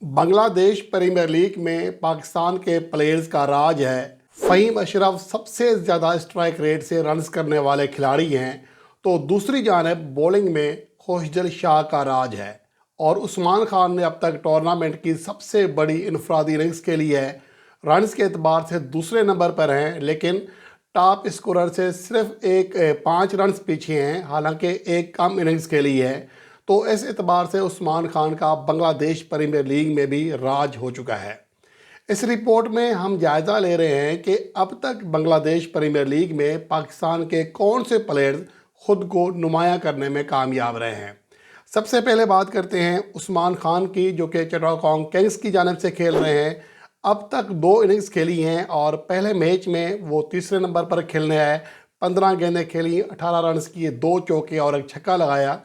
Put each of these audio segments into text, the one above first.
Bangladesh premiere league में पाकिस्तान के players का राज है। फ़हीम अशरफ सबसे ज़्यादा स्ट्राइक रेट से रन्स करने वाले खिलाड़ी हैं, तो दूसरी जानब बॉलिंग में खुशदिल शाह का राज है। और उस्मान खान ने अब तक टूर्नामेंट की सबसे बड़ी इनफरादी इनिंग्स के लिए है। रन्स के एतबार से दूसरे नंबर पर हैं, लेकिन टॉप स्कोरर से सिर्फ 5 रन्स पीछे हैं, हालांकि एक कम इनिंग्स के लिए है। तो इस एतबार से उस्मान खान का बांग्लादेश प्रीमियर लीग में भी राज हो चुका है। इस रिपोर्ट में हम जायज़ा ले रहे हैं कि अब तक बांग्लादेश प्रीमियर लीग में पाकिस्तान के कौन से प्लेयर्स खुद को नुमाया करने में कामयाब रहे हैं। सबसे पहले बात करते हैं उस्मान खान की, जो कि चिटागोंग किंग्स की जानिब से खेल रहे हैं। अब तक 2 इनिंग्स खेली हैं और पहले मैच में वो तीसरे नंबर पर खेलने आए। 15 गेंदें खेली, 18 रन्स किए, 2 चौके और एक छक्का लगाया।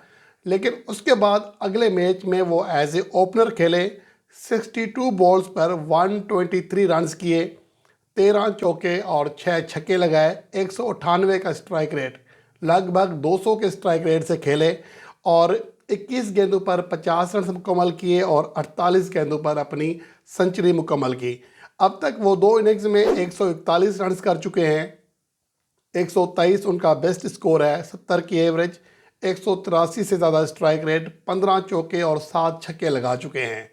लेकिन उसके बाद अगले मैच में वो एज ए ओपनर खेले। 62 बॉल्स पर 123 रन्स किए, 13 चौके और 6 छक्के लगाए। 198 का स्ट्राइक रेट, लगभग 200 के स्ट्राइक रेट से खेले और 21 गेंदों पर 50 रन मुकम्मल किए और 48 गेंदों पर अपनी सेंचुरी मुकम्मल की। अब तक वो 2 इनिंग्स में 141 रन कर चुके हैं। 123 उनका बेस्ट स्कोर है, 70 की एवरेज, 183 से ज़्यादा स्ट्राइक रेट, 15 चौके और 7 छक्के लगा चुके हैं।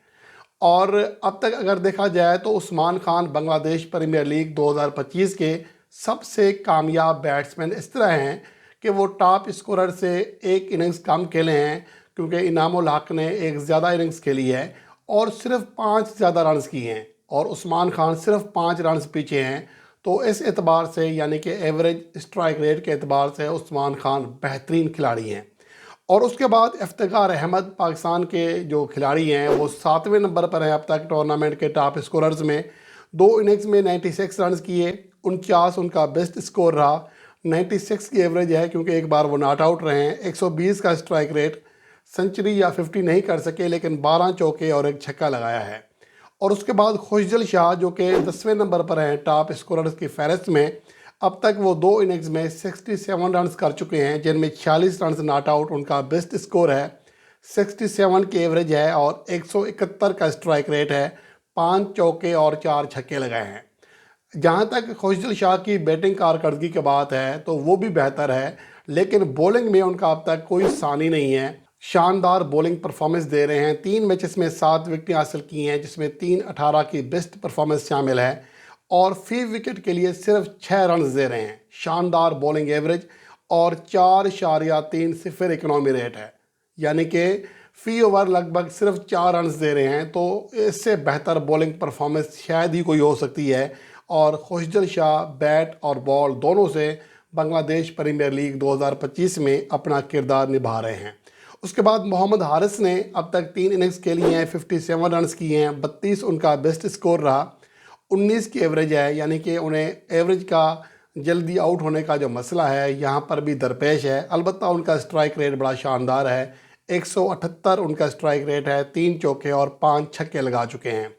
और अब तक अगर देखा जाए तो उस्मान खान बांग्लादेश प्रीमियर लीग 2025 के सबसे कामयाब बैट्समैन इस तरह हैं कि वो टॉप स्कोरर से एक इनिंग्स कम खेले हैं, क्योंकि इनामुल हक ने एक ज़्यादा इनिंग्स खेली है और सिर्फ 5 ज़्यादा रन्स किए हैं और उस्मान खान सिर्फ 5 रन्स पीछे हैं। तो इस एतबार से, यानी कि एवरेज स्ट्राइक रेट के एतबार से, उस्मान खान बेहतरीन खिलाड़ी हैं। और उसके बाद इफ्तिखार अहमद पाकिस्तान के जो खिलाड़ी हैं वो 7वें नंबर पर हैं अब तक टूर्नामेंट के टॉप स्कोरर्स में। 2 इनिंग्स में 96 रन किए, 49 उनका बेस्ट स्कोर रहा। 96 की एवरेज है, क्योंकि एक बार वो नॉट आउट रहे हैं। 120 का स्ट्राइक रेट, सेंचुरी या 50 नहीं कर सके, लेकिन 12 चौके और एक छक्का लगाया है। और उसके बाद खुशदिल शाह, जो कि 10वें नंबर पर हैं टॉप स्कोरर्स की फहरिस्त में। अब तक वो 2 इनिंग्स में 67 रन्स कर चुके हैं, जिनमें 46 रन्स नॉट आउट उनका बेस्ट स्कोर है। 67 की एवरेज है और 171 का स्ट्राइक रेट है। 5 चौके और 4 छक्के लगाए हैं। जहाँ तक खुशदिल शाह की बैटिंग कारकर्दगी की बात है तो वो भी बेहतर है, लेकिन बॉलिंग में उनका अब तक कोई सानी नहीं है। शानदार बॉलिंग परफॉर्मेंस दे रहे हैं। 3 मैचेस में 7 विकेटें हासिल की हैं, जिसमें 3-18 की बेस्ट परफॉर्मेंस शामिल है और फी विकेट के लिए सिर्फ 6 रन दे रहे हैं। शानदार बॉलिंग एवरेज और 4.30 इकनॉमी रेट है, यानी कि फी ओवर लगभग सिर्फ 4 रन दे रहे हैं। तो इससे बेहतर बॉलिंग परफॉर्मेंस शायद ही कोई हो सकती है। और खुशदिल शाह बैट और बॉल दोनों से बांग्लादेश प्रीमियर लीग 2025 में अपना किरदार निभा रहे हैं। उसके बाद मोहम्मद हारिस ने अब तक 3 इनिंग्स खेली हैं, 57 रन किए हैं, 32 उनका बेस्ट स्कोर रहा। 19 की एवरेज है, यानी कि उन्हें एवरेज का जल्दी आउट होने का जो मसला है यहाँ पर भी दरपेश है। अलबत्ता उनका स्ट्राइक रेट बड़ा शानदार है। 178 उनका स्ट्राइक रेट है, 3 चौके और 5 छक्के लगा चुके हैं।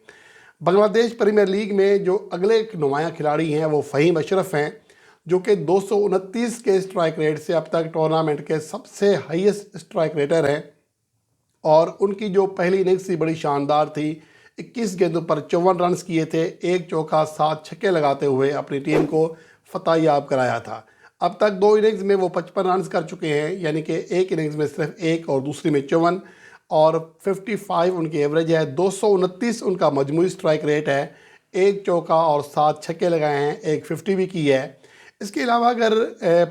बांग्लादेश प्रीमियर लीग में जो अगले नुमाया खिलाड़ी हैं वो फ़हीम अशरफ हैं, जो कि 229 के स्ट्राइक रेट से अब तक टूर्नामेंट के सबसे हाईएस्ट स्ट्राइक रेटर हैं। और उनकी जो पहली इनिंग्स थी बड़ी शानदार थी। 21 गेंदों पर 54 रन किए थे, 1 चौका, 7 छक्के लगाते हुए अपनी टीम को फतह याब कराया था। अब तक 2 इनिंग्स में वो 55 रन कर चुके हैं, यानी कि एक इनिंग्स में सिर्फ 1 और दूसरी में 54 और 55 उनकी एवरेज है। 229 उनका मजमूई स्ट्राइक रेट है, 1 चौका और 7 छक्के लगाए हैं, एक 50 भी की है। इसके अलावा अगर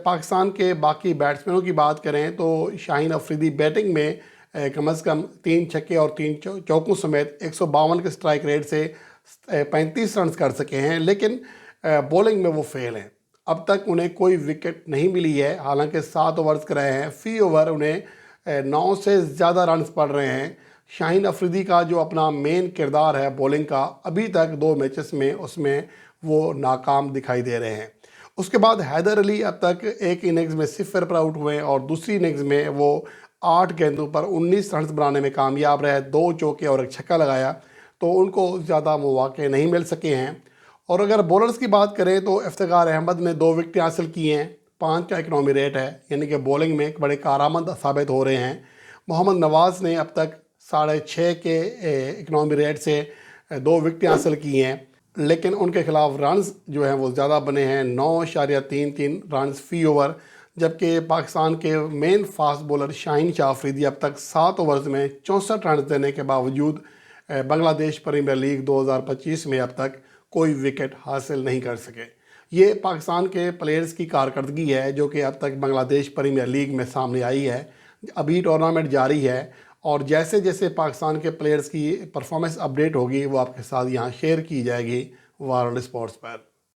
पाकिस्तान के बाकी बैट्समैनों की बात करें तो शाहीन अफरीदी बैटिंग में कम से कम 3 छक्के और 3 चौकों समेत 152 के स्ट्राइक रेट से 35 रन कर सके हैं, लेकिन बॉलिंग में वो फेल हैं। अब तक उन्हें कोई विकेट नहीं मिली है, हालांकि 7 ओवर्स कराए हैं। फी ओवर उन्हें 9 से ज़्यादा रन पड़ रहे हैं। शाहीन अफरीदी का जो अपना मेन किरदार है बॉलिंग का, अभी तक 2 मैचेस में उसमें वो नाकाम दिखाई दे रहे हैं। उसके बाद हैदर अली अब तक एक इनिंग्स में 0 पर आउट हुए और दूसरी इनिंग्स में वो 8 गेंदों पर 19 रन बनाने में कामयाब रहे, 2 चौके और एक छक्का लगाया, तो उनको ज़्यादा मौके नहीं मिल सके हैं। और अगर बॉलर्स की बात करें तो इफ्तिखार अहमद ने 2 विकेटें हासिल की हैं, 5 का इकनॉमी रेट है, यानी कि बॉलिंग में एक बड़े कारआमद साबित हो रहे हैं। मोहम्मद नवाज़ ने अब तक 6.5 के इकनॉमी रेट से 2 विकेटें हासिल की हैं, लेकिन उनके खिलाफ रन्स जो हैं वो ज़्यादा बने हैं, 9.33 रन्स फ़ी ओवर। जबकि पाकिस्तान के main fast bowler Shaheen Shah Afridi अब तक 7 ओवर्स में 64 रन देने के बावजूद बांग्लादेश प्रीमियर लीग 2025 में अब तक कोई विकेट हासिल नहीं कर सके। ये पाकिस्तान के प्लेयर्स की कारकर्दगी है जो कि अब तक बांग्लादेश प्रीमियर लीग में सामने आई है। अभी टूर्नामेंट जारी है और जैसे जैसे पाकिस्तान के प्लेयर्स की परफॉर्मेंस अपडेट होगी वो आपके साथ यहाँ शेयर की जाएगी वर्ल्ड स्पोर्ट्स पर।